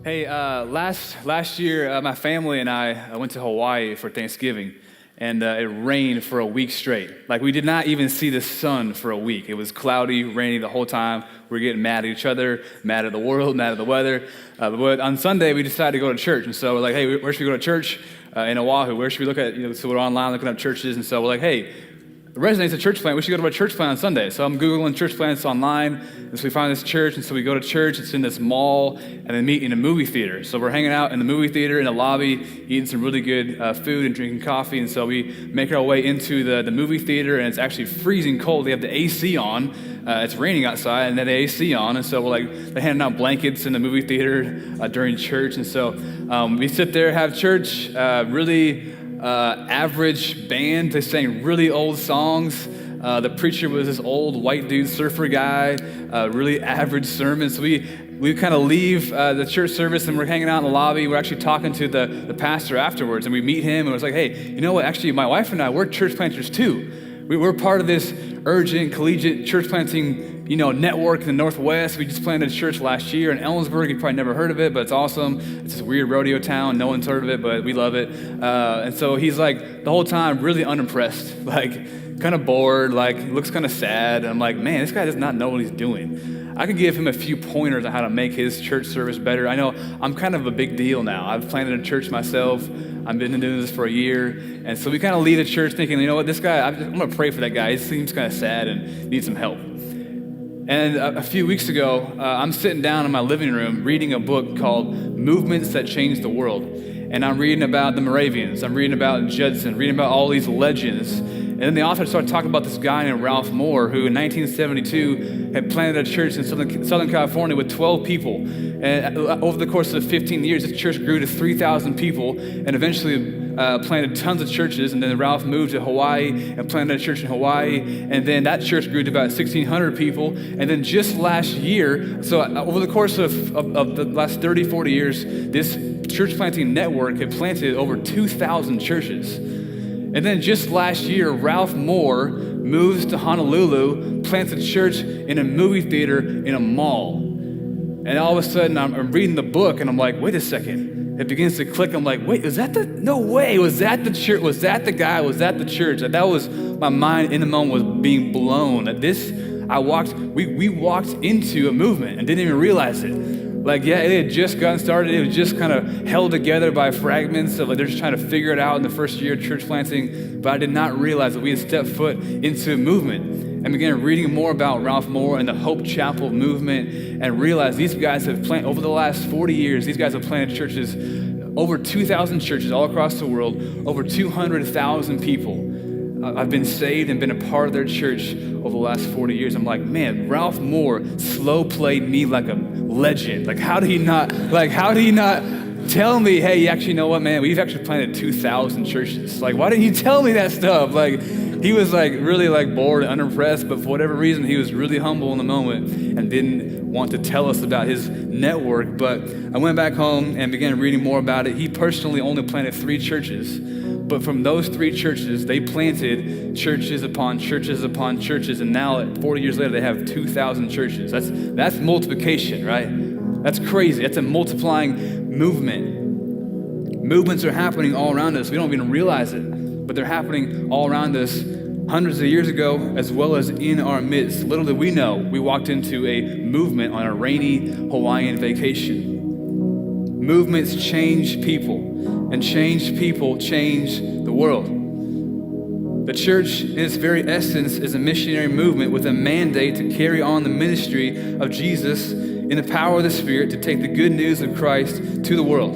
Hey, last year, my family and I went to Hawaii for Thanksgiving, and it rained for a week straight. Like, we did not even see the sun for a week. It was cloudy, rainy the whole time. We were getting mad at each other, mad at the world, mad at the weather. But on Sunday, we decided to go to church, and so we're like, hey, where should we go to church? In Oahu, where should we look at, so we're online looking up churches, and so we're like, hey, it resonates a church plant. We should go to a church plant on Sunday. So I'm Googling church plants online, and so we find this church, and so we go to church. It's in this mall, and then meet in a movie theater. So we're hanging out in the movie theater in the lobby, eating some really good food and drinking coffee, and so we make our way into the movie theater, and it's actually freezing cold. They have the AC on. It's raining outside, and then the AC on, and so they're handing out blankets in the movie theater during church, and so we sit there, have church, really average band. They sang really old songs. The preacher was this old white dude, surfer guy, really average sermon. So we kind of leave the church service and we're hanging out in the lobby. We're actually talking to the pastor afterwards, and we meet him and it was like, hey, you know what? Actually, my wife and I, we're church planters too. We're part of this urgent collegiate church planting network in the Northwest. We just planted a church last year in Ellensburg. You've probably never heard of it, but it's awesome. It's this weird rodeo town. No one's heard of it, but we love it. And so he's like, the whole time, really unimpressed, like kind of bored, like looks kind of sad. I'm like, man, this guy does not know what he's doing. I could give him a few pointers on how to make his church service better. I know I'm kind of a big deal now. I've planted a church myself. I've been doing this for a year. And so we kind of leave the church thinking, you know what, this guy, I'm going to pray for that guy. He seems kind of sad and needs some help. And a few weeks ago, I'm sitting down in my living room reading a book called Movements That Changed the World. And I'm reading about the Moravians. I'm reading about Judson, reading about all these legends. And then the author started talking about this guy named Ralph Moore, who in 1972 had planted a church in Southern California with 12 people. And over the course of 15 years, this church grew to 3,000 people and eventually planted tons of churches. And then Ralph moved to Hawaii and planted a church in Hawaii. And then that church grew to about 1,600 people. And then just last year, so over the course of the last 30, 40 years, this church planting network had planted over 2,000 churches. And then just last year, Ralph Moore moves to Honolulu, plants a church in a movie theater in a mall. And all of a sudden, I'm reading the book, and I'm like, wait a second. It begins to click. I'm like, wait, no way. Was that the church? Was that the guy? Was that the church? That was, my mind in the moment was being blown. We walked into a movement and didn't even realize it. Like, yeah, it had just gotten started. It was just kind of held together by fragments of they're just trying to figure it out in the first year of church planting. But I did not realize that we had stepped foot into a movement and began reading more about Ralph Moore and the Hope Chapel movement and realized these guys have planted, over the last 40 years, these guys have planted churches, over 2,000 churches all across the world, over 200,000 people. I've been saved and been a part of their church over the last 40 years. I'm like, man, Ralph Moore slow played me like a legend. Like, how did he not tell me, hey, you actually know what, man, we've actually planted 2,000 churches. Like, why didn't you tell me that stuff? Like, he was really bored and unimpressed, but for whatever reason, he was really humble in the moment and didn't want to tell us about his network. But I went back home and began reading more about it. He personally only planted 3 churches. But from those 3 churches, they planted churches upon churches upon churches, and now 40 years later, they have 2,000 churches. That's multiplication, right? That's crazy. That's a multiplying movement. Movements are happening all around us. We don't even realize it, but they're happening all around us hundreds of years ago, as well as in our midst. Little did we know, we walked into a movement on a rainy Hawaiian vacation. Movements change people. And changed people change the world. The church, in its very essence, is a missionary movement with a mandate to carry on the ministry of Jesus in the power of the Spirit to take the good news of Christ to the world.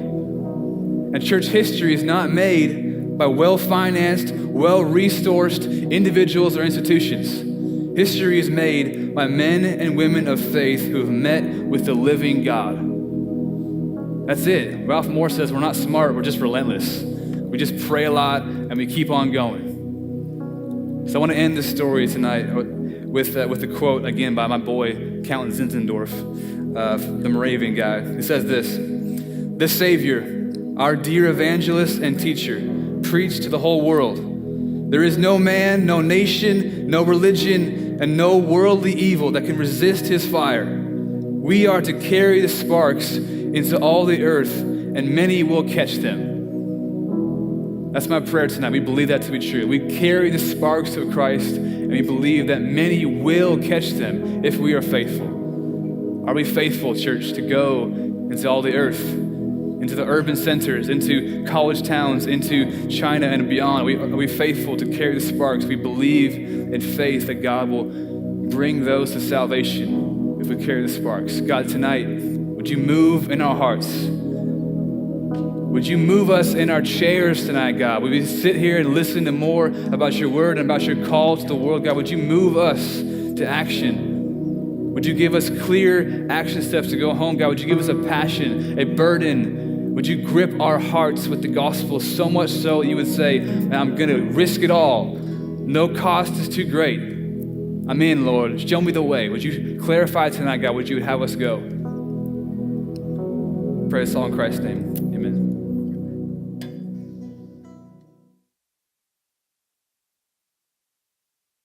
And church history is not made by well-financed, well-resourced individuals or institutions. History is made by men and women of faith who have met with the living God. That's it. Ralph Moore says we're not smart, we're just relentless. We just pray a lot and we keep on going. So I want to end this story tonight with a quote again by my boy, Count Zinzendorf, the Moravian guy. He says this: "The Savior, our dear evangelist and teacher, preached to the whole world. There is no man, no nation, no religion, and no worldly evil that can resist his fire. We are to carry the sparks into all the earth, and many will catch them. That's my prayer tonight. We believe that to be true. We carry the sparks of Christ, and we believe that many will catch them if we are faithful. Are we faithful, church, to go into all the earth, into the urban centers, into college towns, into China and beyond? Are we faithful to carry the sparks? We believe in faith that God will bring those to salvation if we carry the sparks. God, tonight, would you move in our hearts? Would you move us in our chairs tonight, God? Would we sit here and listen to more about your word and about your call to the world, God? Would you move us to action? Would you give us clear action steps to go home, God? Would you give us a passion, a burden? Would you grip our hearts with the gospel so much so that you would say, I'm going to risk it all. No cost is too great. I'm in, Lord. Show me the way. Would you clarify tonight, God? Would you have us go? Pray this all in Christ's name. Amen.